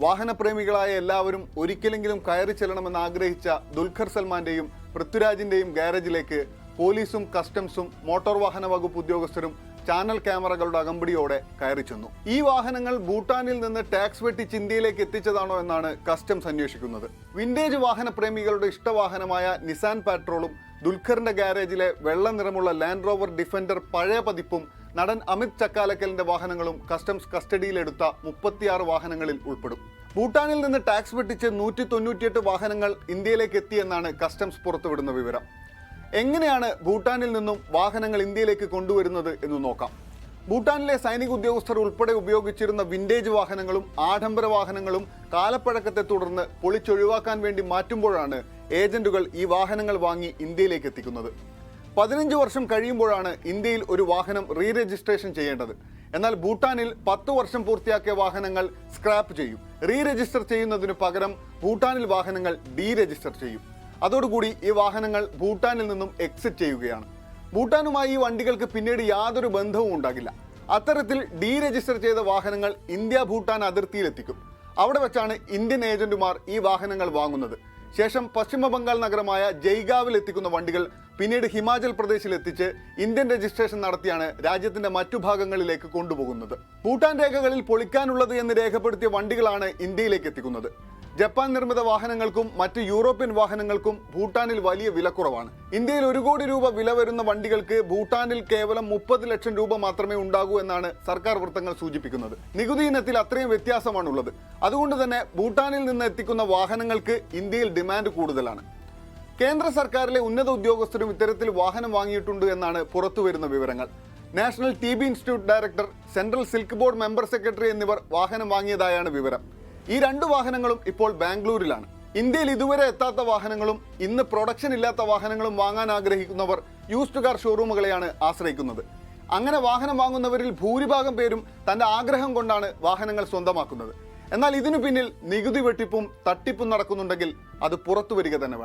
വാഹനപ്രേമികളായ എല്ലാവരും ഒരിക്കലെങ്കിലും കയറി ചെല്ലണമെന്ന് ആഗ്രഹിച്ച ദുൽഖർ സൽമാന്റെയും പൃഥ്വിരാജിന്റെയും ഗാരേജിലേക്ക് പോലീസും കസ്റ്റംസും മോട്ടോർ വാഹന വകുപ്പ് ഉദ്യോഗസ്ഥരും ചാനൽ ക്യാമറകളുടെ അകമ്പടിയോടെ കയറി ചെന്നു. ഈ വാഹനങ്ങൾ ഭൂട്ടാനിൽ നിന്ന് ടാക്സ് വെട്ടിച്ച് ഇന്ത്യയിലേക്ക് എത്തിച്ചതാണോ എന്നാണ് കസ്റ്റംസ് അന്വേഷിക്കുന്നത്. വിന്റേജ് വാഹനപ്രേമികളുടെ ഇഷ്ടവാഹനമായ നിസാൻ പാട്രോളും ദുൽഖറിന്റെ ഗാരേജിലെ വെള്ള നിറമുള്ള ലാൻഡ് റോവർ ഡിഫൻഡർ പഴയ പതിപ്പും നടൻ അമിത് ചക്കാലക്കലിന്റെ വാഹനങ്ങളും കസ്റ്റംസ് കസ്റ്റഡിയിലെടുത്ത 36 വാഹനങ്ങളിൽ ഉൾപ്പെടും. ഭൂട്ടാനിൽ നിന്ന് ടാക്സ് വെട്ടിച്ച് 198 വാഹനങ്ങൾ ഇന്ത്യയിലേക്ക് എത്തിയെന്നാണ് കസ്റ്റംസ് പുറത്തുവിടുന്ന വിവരം. എങ്ങനെയാണ് ഭൂട്ടാനിൽ നിന്നും വാഹനങ്ങൾ ഇന്ത്യയിലേക്ക് കൊണ്ടുവരുന്നത് എന്ന് നോക്കാം. ഭൂട്ടാനിലെ സൈനിക ഉദ്യോഗസ്ഥർ ഉൾപ്പെടെ ഉപയോഗിച്ചിരുന്ന വിന്റേജ് വാഹനങ്ങളും ആഡംബര വാഹനങ്ങളും കാലപ്പഴക്കത്തെ തുടർന്ന് പൊളിച്ചൊഴിവാക്കാൻ വേണ്ടി മാറ്റുമ്പോഴാണ് ഏജന്റുകൾ ഈ വാഹനങ്ങൾ വാങ്ങി ഇന്ത്യയിലേക്ക് എത്തിക്കുന്നത്. 15 വർഷം കഴിയുമ്പോഴാണ് ഇന്ത്യയിൽ ഒരു വാഹനം റീ രജിസ്ട്രേഷൻ ചെയ്യേണ്ടത്. എന്നാൽ ഭൂട്ടാനിൽ 10 വർഷം പൂർത്തിയാക്കിയ വാഹനങ്ങൾ സ്ക്രാപ്പ് ചെയ്യും. റീ രജിസ്റ്റർ ചെയ്യുന്നതിനു പകരം ഭൂട്ടാനിൽ വാഹനങ്ങൾ ഡീ രജിസ്റ്റർ ചെയ്യും. അതോടുകൂടി ഈ വാഹനങ്ങൾ ഭൂട്ടാനിൽ നിന്നും എക്സിറ്റ് ചെയ്യുകയാണ്. ഭൂട്ടാനുമായി ഈ വണ്ടികൾക്ക് പിന്നീട് യാതൊരു ബന്ധവും ഉണ്ടാകില്ല. അത്തരത്തിൽ ഡീ രജിസ്റ്റർ ചെയ്ത വാഹനങ്ങൾ ഇന്ത്യ ഭൂട്ടാൻ അതിർത്തിയിലെത്തിക്കും. അവിടെ വെച്ചാണ് ഇന്ത്യൻ ഏജന്റുമാർ ഈ വാഹനങ്ങൾ വാങ്ങുന്നത്. ശേഷം പശ്ചിമ ബംഗാൾ നഗരമായ ജയ്ഗാവിൽ എത്തിക്കുന്ന വണ്ടികൾ പിന്നീട് ഹിമാചൽ പ്രദേശിൽ എത്തിച്ച് ഇന്ത്യൻ രജിസ്ട്രേഷൻ നടത്തിയാണ് രാജ്യത്തിന്റെ മറ്റു ഭാഗങ്ങളിലേക്ക് കൊണ്ടുപോകുന്നത്. ഭൂട്ടാൻ രേഖകളിൽ പൊളിക്കാനുള്ളത് എന്ന് രേഖപ്പെടുത്തിയ വണ്ടികളാണ് ഇന്ത്യയിലേക്ക് എത്തിക്കുന്നത്. ജപ്പാൻ നിർമ്മിത വാഹനങ്ങൾക്കും മറ്റ് യൂറോപ്യൻ വാഹനങ്ങൾക്കും ഭൂട്ടാനിൽ വലിയ വിലക്കുറവാണ്. ഇന്ത്യയിൽ 1 കോടി രൂപ വില വരുന്ന വണ്ടികൾക്ക് ഭൂട്ടാനിൽ കേവലം 30 ലക്ഷം രൂപ മാത്രമേ ഉണ്ടാകൂ എന്നാണ് സർക്കാർ വൃത്തങ്ങൾ സൂചിപ്പിക്കുന്നത്. നികുതി ഇനത്തിൽ അത്രയും വ്യത്യാസമാണുള്ളത്. അതുകൊണ്ട് തന്നെ ഭൂട്ടാനിൽ നിന്ന് എത്തിക്കുന്ന വാഹനങ്ങൾക്ക് ഇന്ത്യയിൽ ഡിമാൻഡ് കൂടുതലാണ്. കേന്ദ്ര സർക്കാരിലെ ഉന്നത ഉദ്യോഗസ്ഥരും ഇത്തരത്തിൽ വാഹനം വാങ്ങിയിട്ടുണ്ട് എന്നാണ് പുറത്തുവരുന്ന വിവരങ്ങൾ. National TB institute director, central silk board member secretary എന്നിവർ വാഹനം വാങ്ങിയതായാണ് വിവരം. ഈ 2 വാഹനങ്ങളും ഇപ്പോൾ ബാംഗ്ലൂരിലാണ്. ഇന്ത്യയിൽ ഇതുവരെ എത്താത്ത വാഹനങ്ങളും ഇന്ന് പ്രൊഡക്ഷൻ ഇല്ലാത്ത വാഹനങ്ങളും വാങ്ങാൻ ആഗ്രഹിക്കുന്നവർ യൂസ്ഡ് കാർ ഷോറൂമുകളെയാണ് ആശ്രയിക്കുന്നത്. അങ്ങനെ വാഹനം വാങ്ങുന്നവരിൽ ഭൂരിഭാഗം പേരും തന്റെ ആഗ്രഹം കൊണ്ടാണ് വാഹനങ്ങൾ സ്വന്തമാക്കുന്നത്. എന്നാൽ ഇതിനു പിന്നിൽ നികുതി വെട്ടിപ്പും തട്ടിപ്പും നടക്കുന്നുണ്ടെങ്കിൽ അത് പുറത്തു വരിക തന്നെ വേണം.